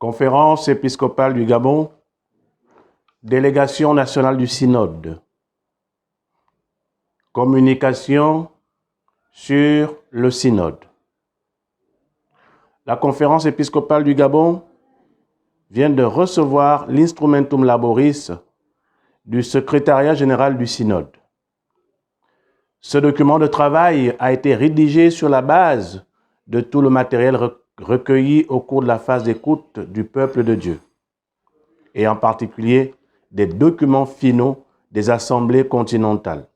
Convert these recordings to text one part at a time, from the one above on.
Conférence épiscopale du Gabon, Délégation nationale du Synode, communication sur le Synode. La Conférence épiscopale du Gabon vient de recevoir l'Instrumentum Laboris du Secrétariat général du Synode. Ce document de travail a été rédigé sur la base de tout le matériel recueilli au cours de la phase d'écoute du peuple de Dieu, et en particulier des documents finaux des assemblées continentales.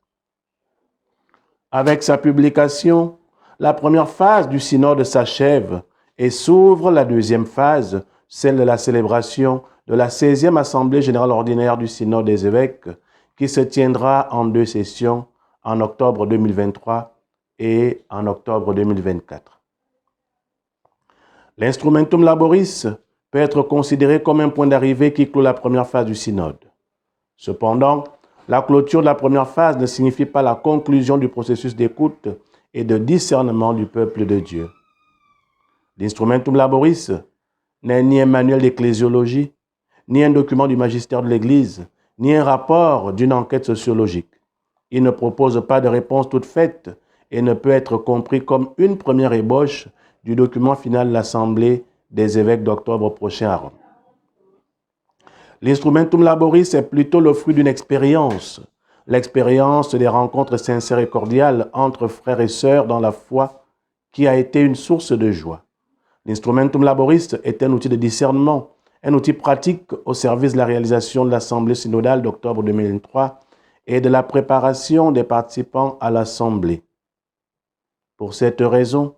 Avec sa publication, la première phase du synode s'achève et s'ouvre la deuxième phase, celle de la célébration de la 16e Assemblée générale ordinaire du synode des évêques, qui se tiendra en 2 sessions, en octobre 2023 et en octobre 2024. L'Instrumentum Laboris peut être considéré comme un point d'arrivée qui clôt la première phase du synode. Cependant, la clôture de la première phase ne signifie pas la conclusion du processus d'écoute et de discernement du peuple de Dieu. L'Instrumentum Laboris n'est ni un manuel d'ecclésiologie, ni un document du magistère de l'Église, ni un rapport d'une enquête sociologique. Il ne propose pas de réponse toute faite et ne peut être compris comme une première ébauche du document final de l'Assemblée des évêques d'octobre prochain à Rome. L'Instrumentum Laboris est plutôt le fruit d'une expérience, l'expérience des rencontres sincères et cordiales entre frères et sœurs dans la foi qui a été une source de joie. L'Instrumentum Laboris est un outil de discernement, un outil pratique au service de la réalisation de l'Assemblée synodale d'octobre 2023 et de la préparation des participants à l'Assemblée. Pour cette raison,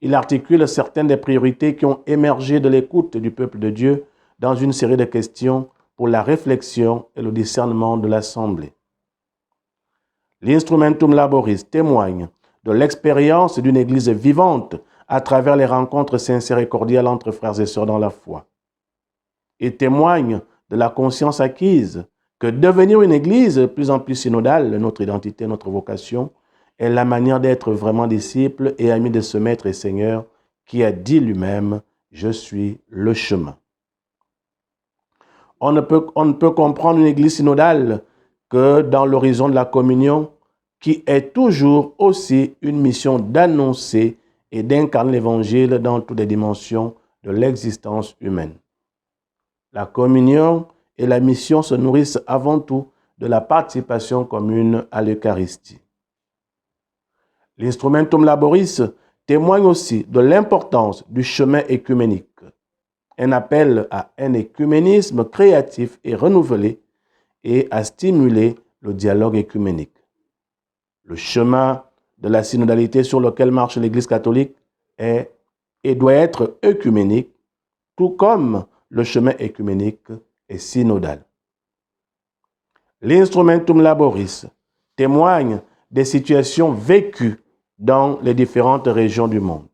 il articule certaines des priorités qui ont émergé de l'écoute du peuple de Dieu dans une série de questions pour la réflexion et le discernement de l'Assemblée. L'Instrumentum Laboris témoigne de l'expérience d'une Église vivante à travers les rencontres sincères et cordiales entre frères et sœurs dans la foi. Il témoigne de la conscience acquise que devenir une Église de plus en plus synodale, notre identité, notre vocation, est la manière d'être vraiment disciple et ami de ce Maître et Seigneur qui a dit lui-même « Je suis le chemin ». On ne peut comprendre une Église synodale que dans l'horizon de la communion, qui est toujours aussi une mission d'annoncer et d'incarner l'Évangile dans toutes les dimensions de l'existence humaine. La communion et la mission se nourrissent avant tout de la participation commune à l'Eucharistie. L'Instrumentum Laboris témoigne aussi de l'importance du chemin œcuménique, un appel à un œcuménisme créatif et renouvelé et à stimuler le dialogue œcuménique. Le chemin de la synodalité sur lequel marche l'Église catholique est et doit être œcuménique, tout comme le chemin œcuménique est synodal. L'Instrumentum Laboris témoigne des situations vécues dans les différentes régions du monde.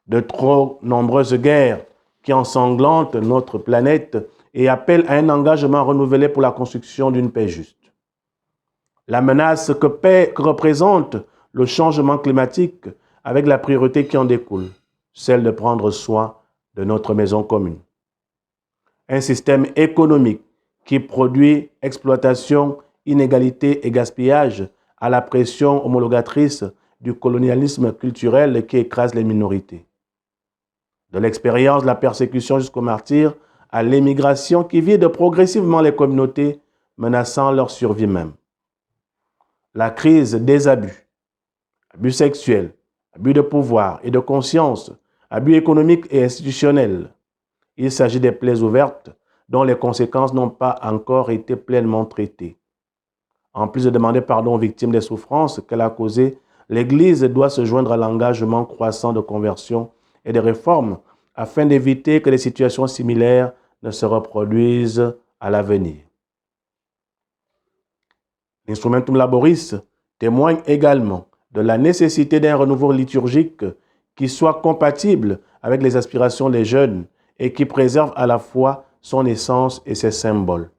De trop nombreuses guerres qui ensanglantent notre planète et appellent à un engagement renouvelé pour la construction d'une paix juste. La menace que représente le changement climatique avec la priorité qui en découle, celle de prendre soin de notre maison commune. Un système économique qui produit exploitation, inégalité et gaspillage à la pression homologatrice du colonialisme culturel qui écrase les minorités. De l'expérience de la persécution jusqu'au martyre à l'émigration qui vide progressivement les communautés, menaçant leur survie même. La crise des abus sexuels, abus de pouvoir et de conscience, abus économiques et institutionnels. Il s'agit des plaies ouvertes dont les conséquences n'ont pas encore été pleinement traitées. En plus de demander pardon aux victimes des souffrances qu'elle a causées, l'Église doit se joindre à l'engagement croissant de conversion et de réformes afin d'éviter que des situations similaires ne se reproduisent à l'avenir. L'Instrumentum Laboris témoigne également de la nécessité d'un renouveau liturgique qui soit compatible avec les aspirations des jeunes et qui préserve à la fois son essence et ses symboles.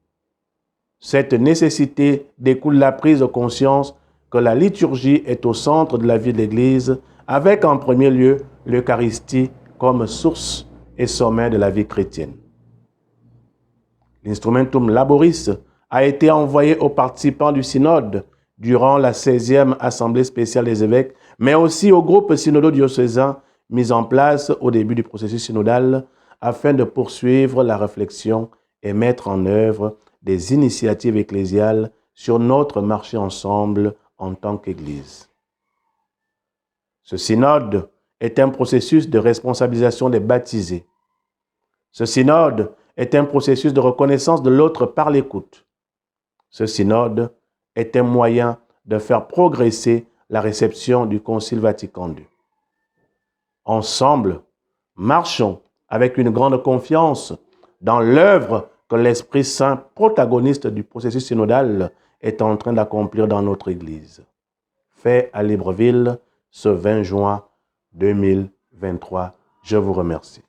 Cette nécessité découle de la prise de conscience que la liturgie est au centre de la vie de l'Église, avec en premier lieu l'Eucharistie comme source et sommet de la vie chrétienne. L'instrumentum laboris a été envoyé aux participants du synode durant la 16e Assemblée spéciale des évêques, mais aussi aux groupes synodo-diocésains mis en place au début du processus synodal afin de poursuivre la réflexion et mettre en œuvre des initiatives ecclésiales sur notre marché ensemble en tant qu'Église. Ce synode est un processus de responsabilisation des baptisés. Ce synode est un processus de reconnaissance de l'autre par l'écoute. Ce synode est un moyen de faire progresser la réception du Concile Vatican II. Ensemble, marchons avec une grande confiance dans l'œuvre que l'Esprit Saint, protagoniste du processus synodal, est en train d'accomplir dans notre Église. Fait à Libreville ce 20 juin 2023. Je vous remercie.